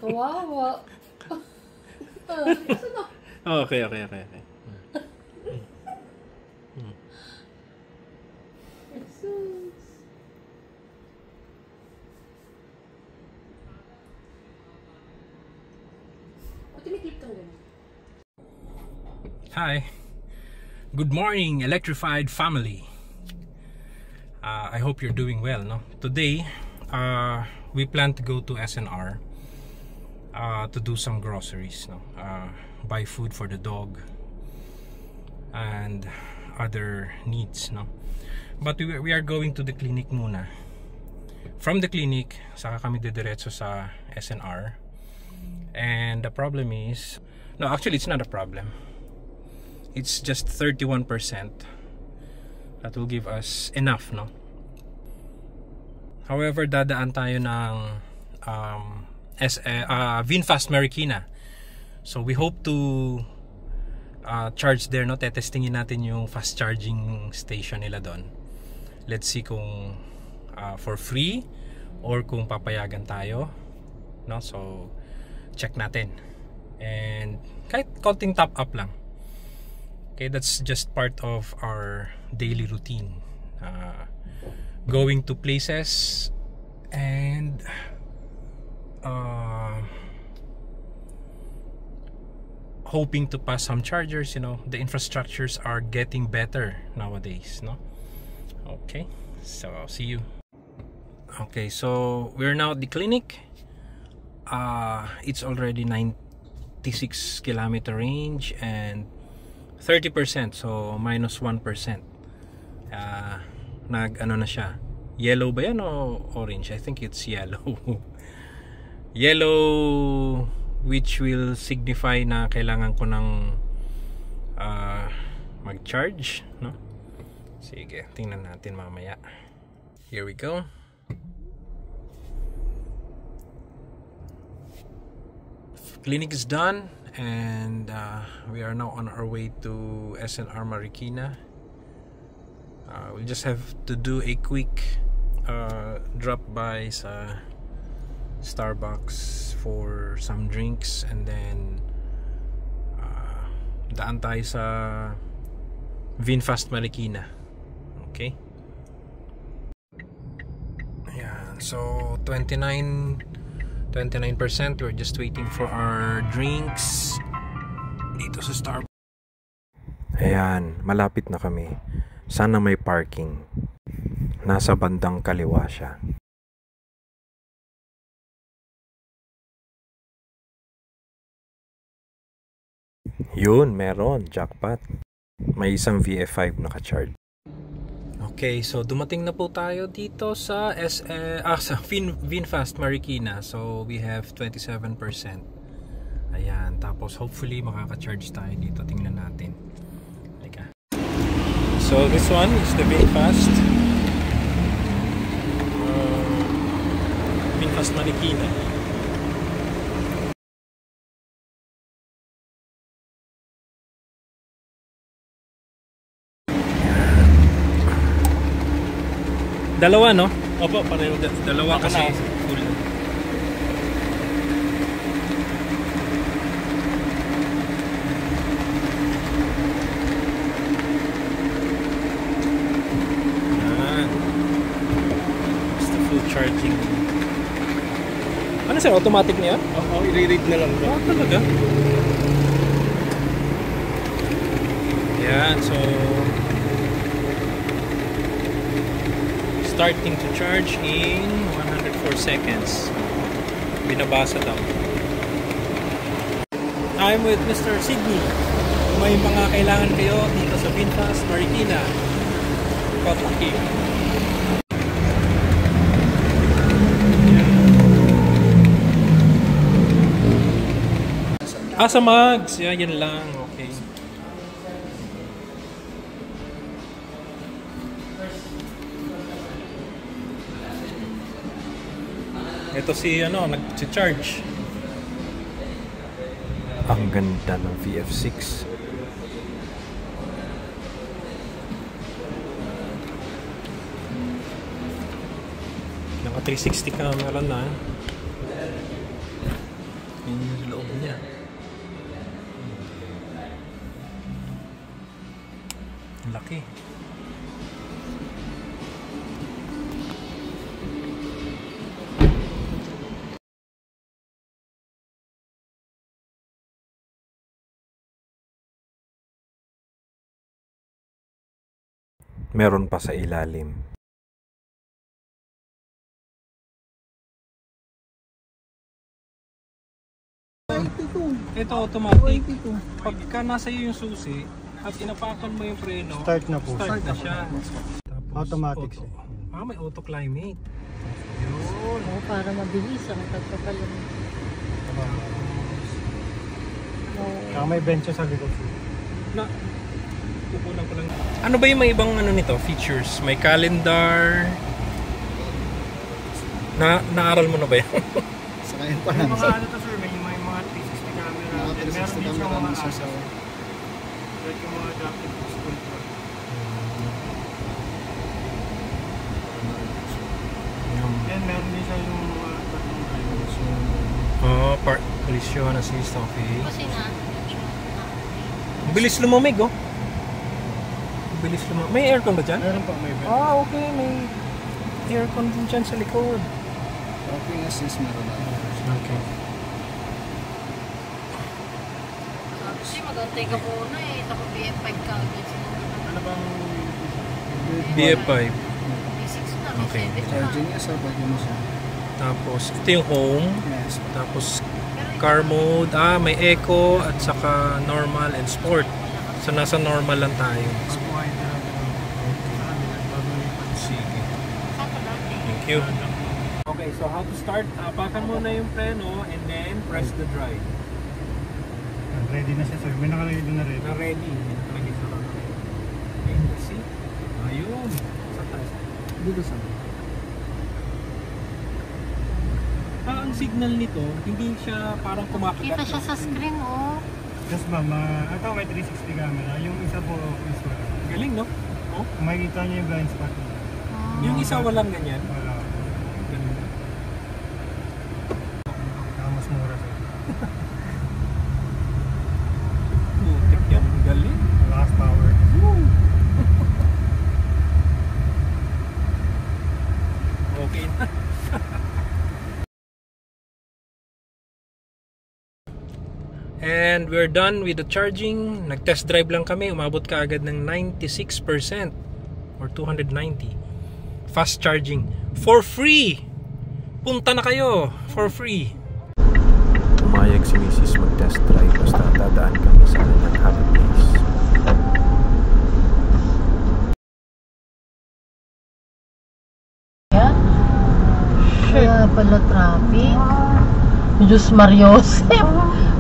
Kawawa. Okay. Hi. Good morning, electrified family. I hope you're doing well, no? Today, we plan to go to SNR to do some groceries, no? Buy food for the dog and other needs, no? But we are going to the clinic muna. From the clinic, saka kami didiretso sa SNR. And the problem is, no, actually it's not a problem. It's just 31%. That will give us enough, no? However, dadaan tayo ng VinFast Marikina. So we hope to charge there, no? Tetestingin natin yung fast charging station nila doon. Let's see kung for free or kung papayagan tayo, no? So check natin. And kahit konting top up lang. Okay, that's just part of our daily routine. Going to places and hoping to pass some chargers. You know, the infrastructures are getting better nowadays, no? Okay, so I'll see you. Okay, so we're now at the clinic. It's already 96 kilometer range and 30%, so minus 1%. Ano na siya, yellow ba yan o orange? I think it's yellow. Yellow, which will signify na kailangan ko ng mag-charge, no? Sige, tingnan natin mamaya. Here we go. Clinic is done and we are now on our way to SNR Marikina. We'll just have to do a quick drop by sa Starbucks for some drinks and then daan tayo sa VinFast Marikina. Okay? Ayan, so 29%. We're just waiting for our drinks dito sa Starbucks. Ayan, malapit na kami. Sana may parking. Nasa bandang kaliwa siya. Yun, meron. Jackpot. May isang VF5 naka-charge. Okay, so dumating na po tayo dito sa VinFast Marikina. So we have 27%. Ayan, tapos hopefully makaka-charge tayo dito. Tingnan natin. Teka. So this one is the VinFast Marikina. Dalawa, no? Opo, pareho. Dalawa kasi full. Yan. Basta full charging. Ano sir? Automatic niya? Oo, i-read na lang. Oh, talaga? Yan, so starting to charge in 104 seconds. Binabasa daw. I'm with Mr. Sydney. Kung may mga kailangan kayo dito sa VinFast Marikina, contact him. Sa mags. Yan lang. Okay. Ito si nag-charge. Ang ganda ng VF6. 360 camera na. Yun yung loob niya. Laki. Meron pa sa ilalim. Ito automatic. Pagka nasa iyo yung susi at inapakan mo yung preno, Start na po. start na siya. Tapos, Automatic auto. siya. May auto climate. Yun. Oo, para mabilis ang pagpapalam. Saka may bench sa likod. Na, kukunan ko lang. Ano ba yung may ibang ano nito? Features? May calendar. Naaral mo na ba yan? Sa ngayon pa May lang. mga ano to sir, may mga 360 camera. Mga Then meron 360 din siyang camera mga sa ADAS. Like yung mga adaptive cruise control. Then meron din siya yung mga tatlong drivers. Oh, park collision assist. Okay. Kasi na, Bilis lumamig, oh. Bilis lumamig. May aircon ba dyan? Meron pa may bench. Okay. May aircon din dyan sa likod. Parking assist meron na. Okay. kasi mag-antay ka muna eh. Tapos BF5 ka agad sila. Ano bang BF5. B6 na, B7 Okay. na. Charging niya sa bagyo mo siya. Tapos, ito yung home. Yes. Tapos, car mode. May eco at saka normal and sport. So, nasa normal lang tayo. pag-wide na Sige. Saan ka dati? Thank you. Okay, so how to start? Apakan mo na yung preno and then press the drive. ready na siya sir. May nakalagay doon na ready. Na ready. Nakalagay sa lang. Okay, let's see. Ayun. Sa taas. Dito sa Ang signal nito, hindi siya parang kumakagat. Kita siya sa screen, oh. Yes ma'am, ito may 360 camera. Yung isa po is wala. Galing, no? Oh? Kung makikita niyo yung blind spot niya. Yung isa walang ganyan. Wala. Galing. Saka mas mura sir. Putik yan. Galing. Malakas power. Okay na. And we're done with the charging. Nag-test drive lang kami. Umabot ka agad ng 96% or 290. Fast charging. For free! Punta na kayo! For free! Pumayag si Mrs. mag-test drive basta dadaan kami sa kanyang happy place. Yan. Kaya pala traffic. Diyos Mariosep.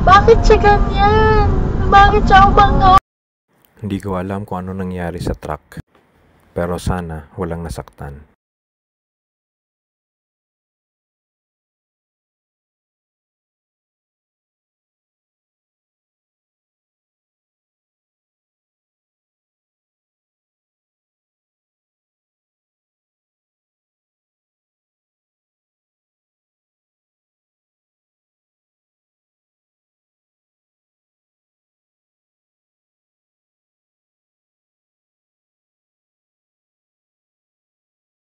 Bakit siya ganyan? Bakit siya umangaw? Hindi ko alam kung ano nangyari sa truck. Pero sana walang nasaktan.